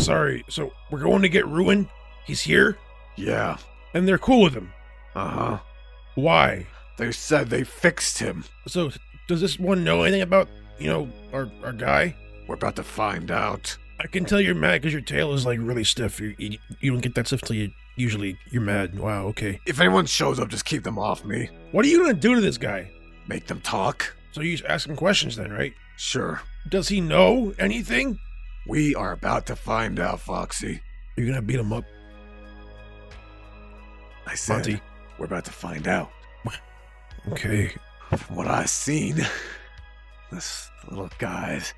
sorry. So we're going to get Ruin? He's here? Yeah. And they're cool with him? Uh-huh. Why? They said they fixed him. So does this one know anything about, our guy? We're about to find out. I can tell you're mad because your tail is like really stiff. You don't get that stiff till you're mad. Wow, okay. If anyone shows up, just keep them off me. What are you gonna do to this guy? Make them talk. So you just ask him questions then, right? Sure. Does he know anything? We are about to find out, Foxy. You're gonna beat him up? I said, Monty. We're about to find out. Okay. From what I've seen, this little guy's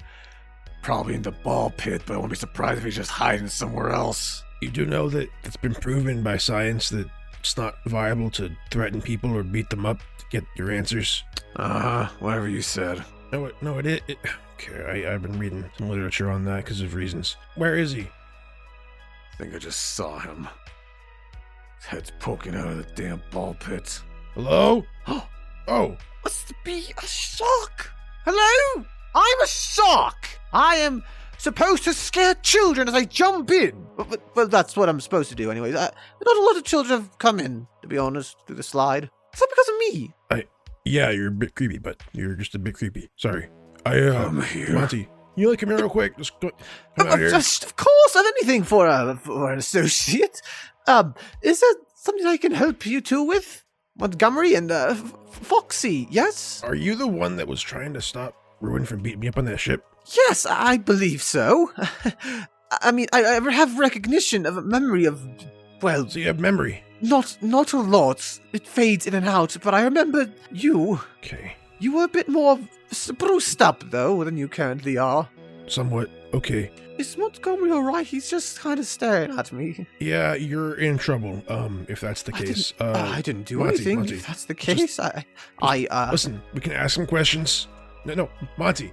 probably in the ball pit, but I won't be surprised if he's just hiding somewhere else. You do know that it's been proven by science that it's not viable to threaten people or beat them up to get your answers? Whatever you said. No, it is. Okay, I've been reading some literature on that because of reasons. Where is he? I think I just saw him. His head's poking out of the damn ball pit. Hello? Oh. Must be a shock. Hello? I'm a shock. I am supposed to scare children as I jump in. Well, that's what I'm supposed to do anyways. Not a lot of children have come in, to be honest, through the slide. It's not because of me. Yeah, you're a bit creepy, but you're just a bit creepy. Sorry. I'm here. Monty, you come here real quick. Just come out here. Of course, I've anything for an associate. Is there something I can help you two with? Montgomery and Foxy, yes? Are you the one that was trying to stop Ruin from beating me up on that ship? Yes, I believe so. I mean, I have recognition of a memory of, well... So you have memory? Not a lot. It fades in and out, but I remember you. Okay. You were a bit more spruced up, though, than you currently are. Somewhat. Okay. Is Montgomery alright? He's just kind of staring at me. Yeah, you're in trouble, if that's the case. I didn't do Monty, anything, Monty, if that's the case. Listen, we can ask him questions. No, Monty,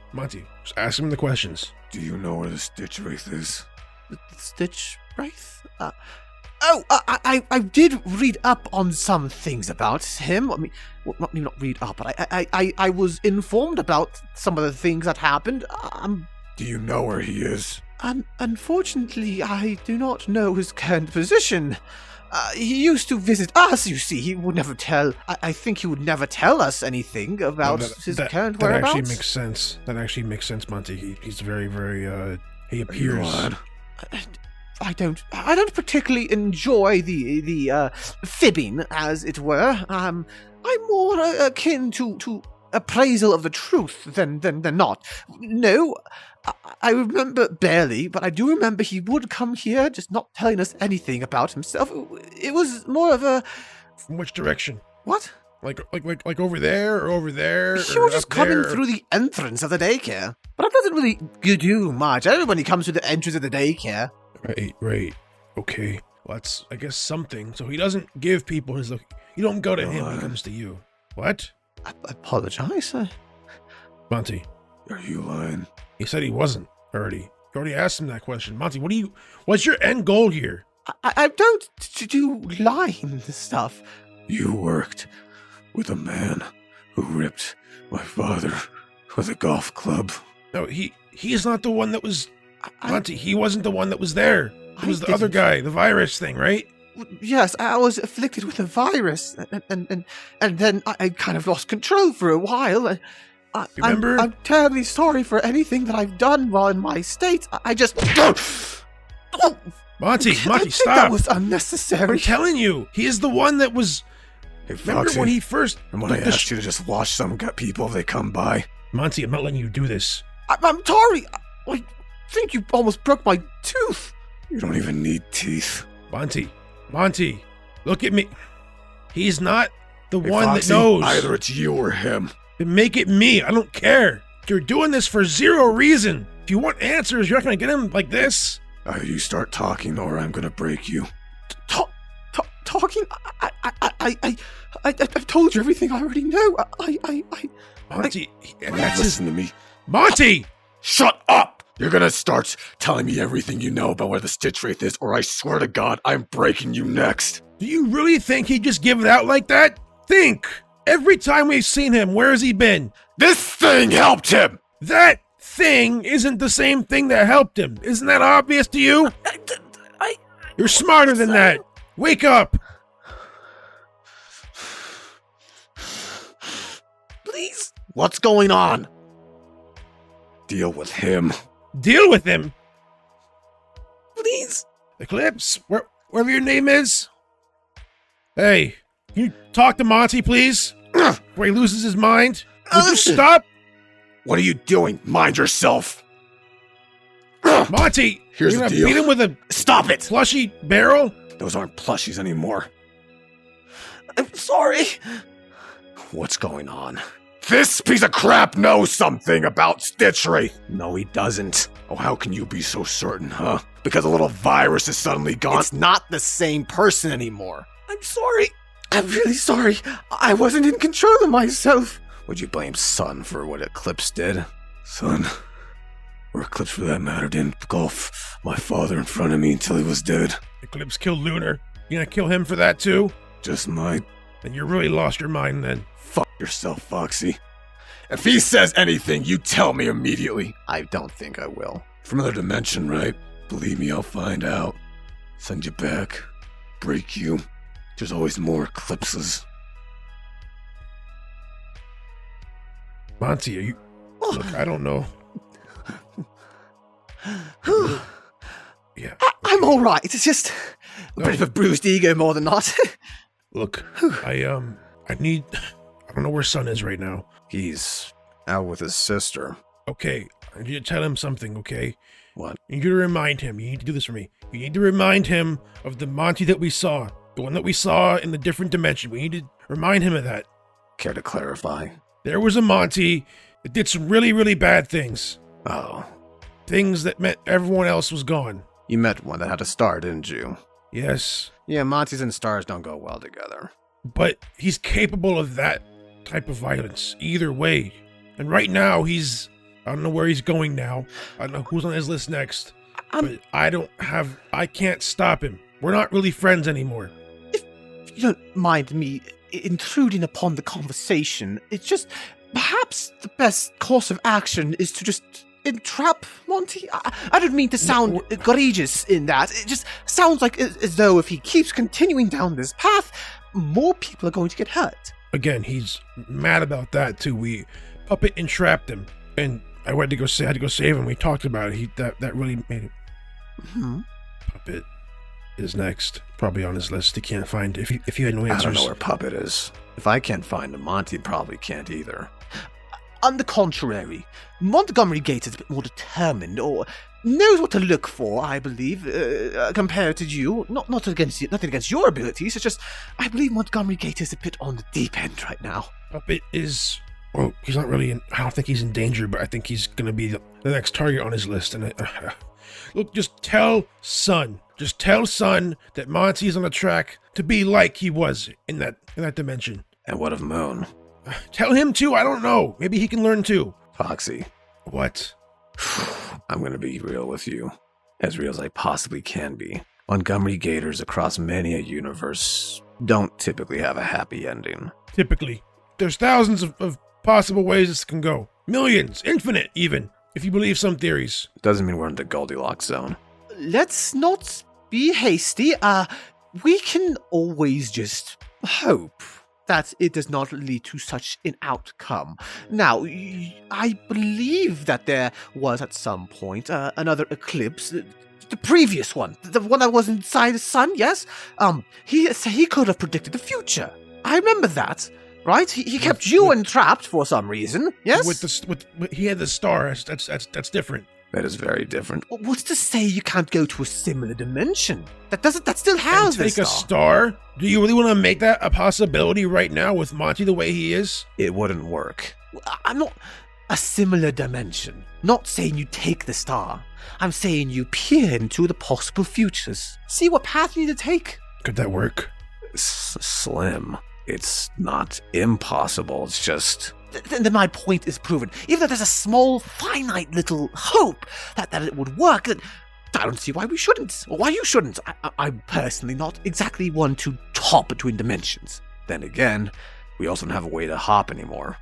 just ask him the questions. Do you know where the Stitch Wraith is? The Stitch Wraith? I did read up on some things about him. I mean, well, not read up, but I was informed about some of the things that happened. Do you know where he is? Unfortunately, I do not know his current position. He used to visit us, you see. He would never tell... I think he would never tell us anything about his current whereabouts. That actually makes sense. That actually makes sense, Monty. He's very, very, he appears... I don't particularly enjoy the fibbing, as it were. I'm more akin to appraisal of the truth than not. No, I remember barely, but I do remember he would come here, just not telling us anything about himself. It was more of a... From which direction? What? Like over there or over there? He was just coming through the entrance of the daycare. But that doesn't really do much. Everybody comes through the entrance of the daycare. Right. Okay. Well, that's, I guess, something. So he doesn't give people his... You don't go to him, he comes to you. What? I apologize. Monty. Are you lying? He said he wasn't already. You already asked him that question. Monty, what's your end goal here? I don't do lying stuff. You worked with a man who ripped my father with a golf club. No, he's not the one that was... Monty, he wasn't the one that was there. It was the other guy, the virus thing, right? Yes, I was afflicted with a virus, and then I kind of lost control for a while. Remember? I'm terribly sorry for anything that I've done while in my state. I just... Monty, I think stop! That was unnecessary. I'm telling you, he is the one that was... Hey, Foxy, remember when he first... And when I asked you to just watch some people if they come by? Monty, I'm not letting you do this. I'm sorry. I think you almost broke my tooth. You don't even need teeth. Monty, look at me. He's not the one Foxy, that knows. Either it's you or him. Then make it me. I don't care. You're doing this for zero reason. If you want answers, you're not going to get them like this. Either you start talking or I'm going to break you. Talking? I've told you everything I already know. Monty, listen to me. Monty! Shut up! You're gonna start telling me everything you know about where the Stitch Wraith is, or I swear to God, I'm breaking you next. Do you really think he'd just give it out like that? Think! Every time we've seen him, where has he been? This thing helped him! That thing isn't the same thing that helped him. Isn't that obvious to you? You're smarter than that. Wake up. Please. What's going on? Deal with him. Deal with him. Please. Eclipse, wherever your name is. Hey, can you talk to Monty, please? Before he loses his mind. Would you stop? What are you doing? Mind yourself. Monty, Here's you're the gonna deal. beat him with a Stop it! plushy barrel? Those aren't plushies anymore. I'm sorry. What's going on? This piece of crap knows something about Stitchery. No, he doesn't. Oh, how can you be so certain, huh? Because a little virus is suddenly gone. It's not the same person anymore. I'm sorry. I'm really sorry. I wasn't in control of myself. Would you blame Sun for what Eclipse did? Sun, or Eclipse for that matter, didn't engulf my father in front of me until he was dead. Eclipse killed Lunar. You gonna kill him for that too? Just might. Then you really lost your mind then. Fuck yourself, Foxy. If he says anything, you tell me immediately. I don't think I will. From another dimension, right? Believe me, I'll find out. Send you back. Break you. There's always more eclipses. Monty, are you... Look, I don't know. Yeah. I'm all right. It's just a No. bit of a bruised ego more than not. Look, I need... I don't know where Sun is right now. He's out with his sister. Okay, I need to tell him something, okay? What? You need to remind him. You need to do this for me. You need to remind him of the Monty that we saw. The one that we saw in the different dimension. We need to remind him of that. Care to clarify? There was a Monty that did some really, really bad things. Oh, Things that meant everyone else was gone. you met one that had a star, didn't you? Yes, Yeah, Monty's and stars don't go well together. but he's capable of that type of violence, either way. And right now, I don't know where he's going now. I don't know who's on his list next. But I can't stop him. We're not really friends anymore. You don't mind me intruding upon the conversation. It's just perhaps the best course of action is to just entrap Monty. I don't mean to sound egregious in that. It just sounds like as though if he keeps continuing down this path, more people are going to get hurt. Again, he's mad about that too. We puppet entrapped him, and I had to go save him. We talked about it. That really made it. Mm-hmm. Puppet is next, probably on his list. He can't find if he had no answers. I don't know where Puppet is. If I can't find him, Monty probably can't either. On the contrary, Montgomery Gator is a bit more determined, or knows what to look for, I believe, compared to you. Nothing against your abilities, it's just, I believe Montgomery Gator is a bit on the deep end right now. Puppet is, well, he's not really I don't think he's in danger, but I think he's going to be the next target on his list. And look, just tell Sun that Monty's on the track to be like he was in that dimension. And what of Moon? Tell him too, I don't know. Maybe he can learn too. Foxy, What? I'm gonna be real with you. As real as I possibly can be. Montgomery Gators across many a universe don't typically have a happy ending. Typically. There's thousands of possible ways this can go. Millions, infinite even, if you believe some theories. Doesn't mean we're in the Goldilocks zone. Let's not be hasty. We can always just hope that it does not lead to such an outcome. Now, I believe that there was at some point another eclipse, the previous one, the one that was inside the sun, yes? He could have predicted the future. I remember that, right? He kept you entrapped for some reason, yes? He had the star. That's different. That is very different. What's to say you can't go to a similar dimension? That still has And this take a star? Do you really want to make that a possibility right now with Monty the way he is? It wouldn't work. I'm not a similar dimension. Not saying you take the star. I'm saying you peer into the possible futures. See what path you need to take. Could that work? Slim. It's not impossible. It's just... Then my point is proven. Even though there's a small, finite little hope that it would work, then I don't see why we shouldn't. Or why you shouldn't. I'm personally not exactly one to hop between dimensions. Then again, we also don't have a way to hop anymore.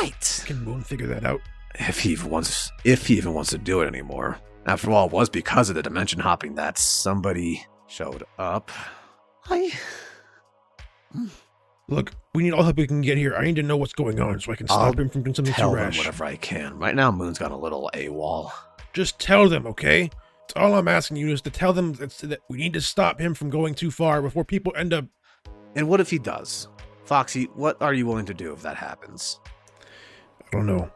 Right. Can Moon figure that out? If he even wants to do it anymore. After all, it was because of the dimension hopping that somebody showed up. Look, we need all help we can get here. I need to know what's going on so I can stop him from doing something Tell too them rash. whatever I can. Right now, Moon's got a little AWOL. Just tell them, okay? That's all I'm asking you is to tell them that we need to stop him from going too far before people end up... And what if he does? Foxy, what are you willing to do if that happens? I don't know.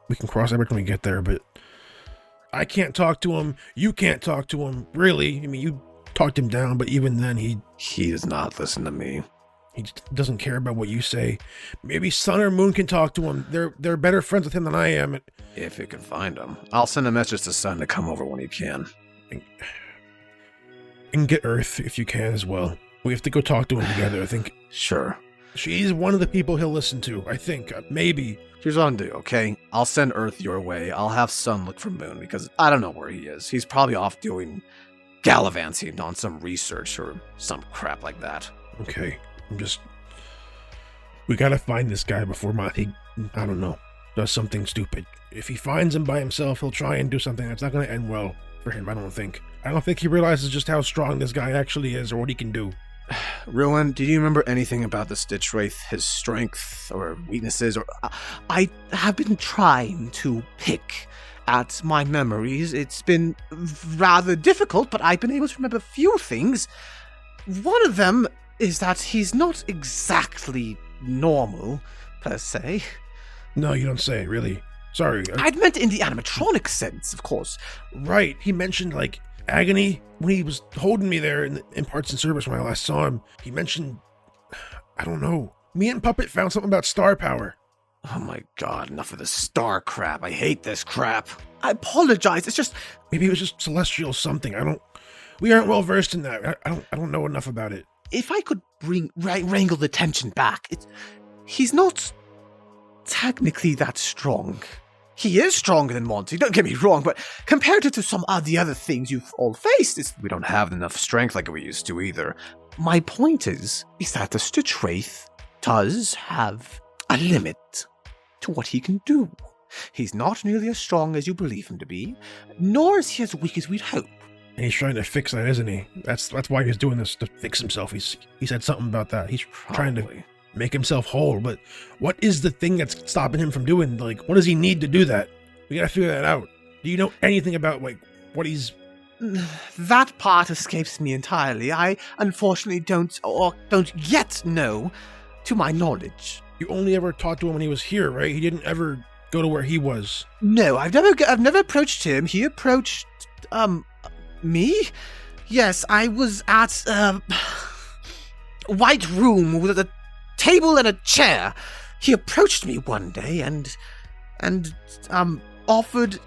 We can cross that bridge when we get there, but... I can't talk to him. You can't talk to him. Really. I mean, you talked him down, but even then he does not listen to me. He just doesn't care about what you say. Maybe Sun or Moon can talk to him. They're better friends with him than I am. If you can find him. I'll send a message to Sun to come over when he can. And get Earth if you can as well. We have to go talk to him together, I think. Sure. She's one of the people he'll listen to, I think. Maybe. Here's what I'll do, okay? I'll send Earth your way. I'll have Sun look for Moon, because I don't know where he is. He's probably off doing gallivanting on some research or some crap like that. Okay. We gotta find this guy before Monty, I don't know, does something stupid. If he finds him by himself, he'll try and do something that's not gonna end well for him, I don't think. I don't think he realizes just how strong this guy actually is or what he can do. Ruin, do you remember anything about the Stitch Wraith, his strength or weaknesses? Or I have been trying to pick at my memories. It's been rather difficult, but I've been able to remember a few things. One of them is that he's not exactly normal, per se. No, you don't say, really. Sorry. I'd meant in the animatronic sense, of course. Right, he mentioned, like, agony when he was holding me there in parts and service when I last saw him. He mentioned, I don't know. Me and Puppet found something about star power. Oh my god, enough of this star crap. I hate this crap. I apologize, it's just... Maybe it was just celestial something. We aren't well versed in that. I don't know enough about it. If I could wrangle the tension back, he's not technically that strong. He is stronger than Monty, don't get me wrong, but compared to some of the other things you've all faced, we don't have enough strength like we used to either. My point is that the Stitch Wraith does have a limit to what he can do. He's not nearly as strong as you believe him to be, nor is he as weak as we'd hope. And he's trying to fix that, isn't he? That's why he's doing this, to fix himself. He said something about that. He's trying to make himself whole, but what is the thing that's stopping him from doing, like, what does he need to do that? We gotta figure that out. Do you know anything about, like, what he's... That part escapes me entirely. I unfortunately don't yet know, to my knowledge. You only ever talked to him when he was here, right? He didn't ever go to where he was. No, I've never approached him. He approached, me? Yes, I was at, White Room with a table and a chair. He approached me one day and offered,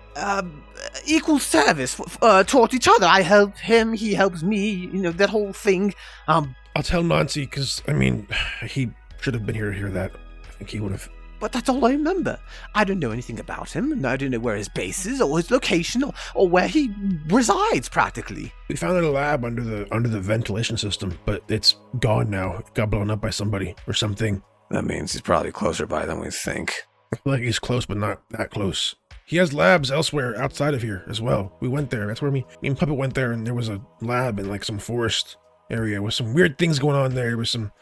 equal service toward each other. I help him, he helps me, that whole thing. I'll tell Monty, because, I mean, he should have been here to hear that. I think he would have. But that's all I remember. I don't know anything about him, and I don't know where his base is, or his location, or where he resides, practically. We found it in a lab under the ventilation system, but it's gone now. It got blown up by somebody or something. That means he's probably closer by than we think. I feel like he's close, but not that close. He has labs elsewhere outside of here as well. We went there. That's where me and Puppet went there, and there was a lab in like some forest area with some weird things going on there. With some,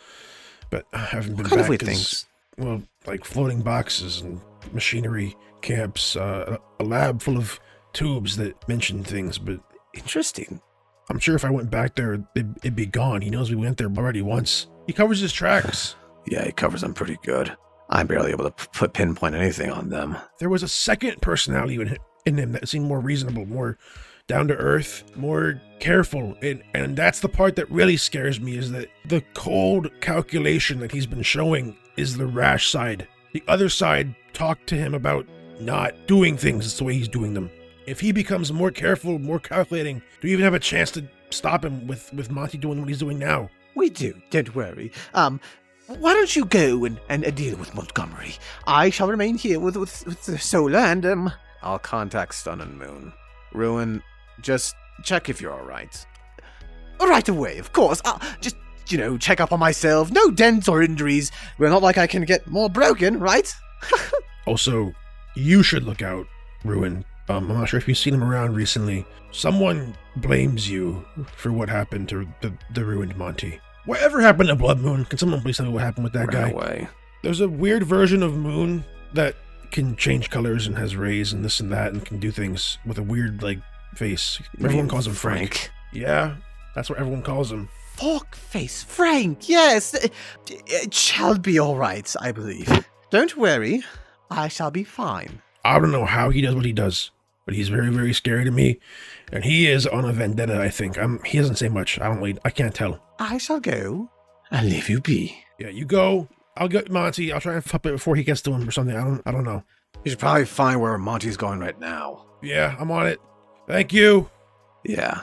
but I haven't been back. What kind of weird things? Well, like floating boxes and machinery camps, a lab full of tubes that mention things, but... Interesting. I'm sure if I went back there, it'd be gone. He knows we went there already once. He covers his tracks. Yeah, he covers them pretty good. I'm barely able to pinpoint anything on them. There was a second personality in him that seemed more reasonable, more down to earth, more careful, and that's the part that really scares me, is that the cold calculation that he's been showing is the rash side. The other side talked to him about not doing things the way he's doing them. If he becomes more careful, more calculating, do you even have a chance to stop him with Monty doing what he's doing now? We do, don't worry. Why don't you go and deal with Montgomery? I shall remain here with the Solar, and I'll contact Sun and Moon. Ruin, just check if you're alright. Right away, of course. I'll just, check up on myself. No dents or injuries. We're not like I can get more broken, right? Also, you should look out, Ruin. I'm not sure if you've seen him around recently, Someone blames you for what happened to the ruined Monty. Whatever happened to Blood Moon? Can someone please tell me what happened with that guy? Ran away. There's a weird version of Moon that can change colors and has rays and this and that and can do things with a weird, like, face. Everyone calls him Frank. Yeah, that's what everyone calls him. Forkface Frank, yes. It shall be all right, I believe. Don't worry, I shall be fine. I don't know how he does what he does, but he's very, very scary to me. And he is on a vendetta, I think. He doesn't say much. I can't tell. I shall go and leave you be. Yeah, you go. I'll get Monty. I'll try and fuck it before he gets to him or something. I don't know. You should probably find where Monty's going right now. Yeah, I'm on it. Thank you. Yeah.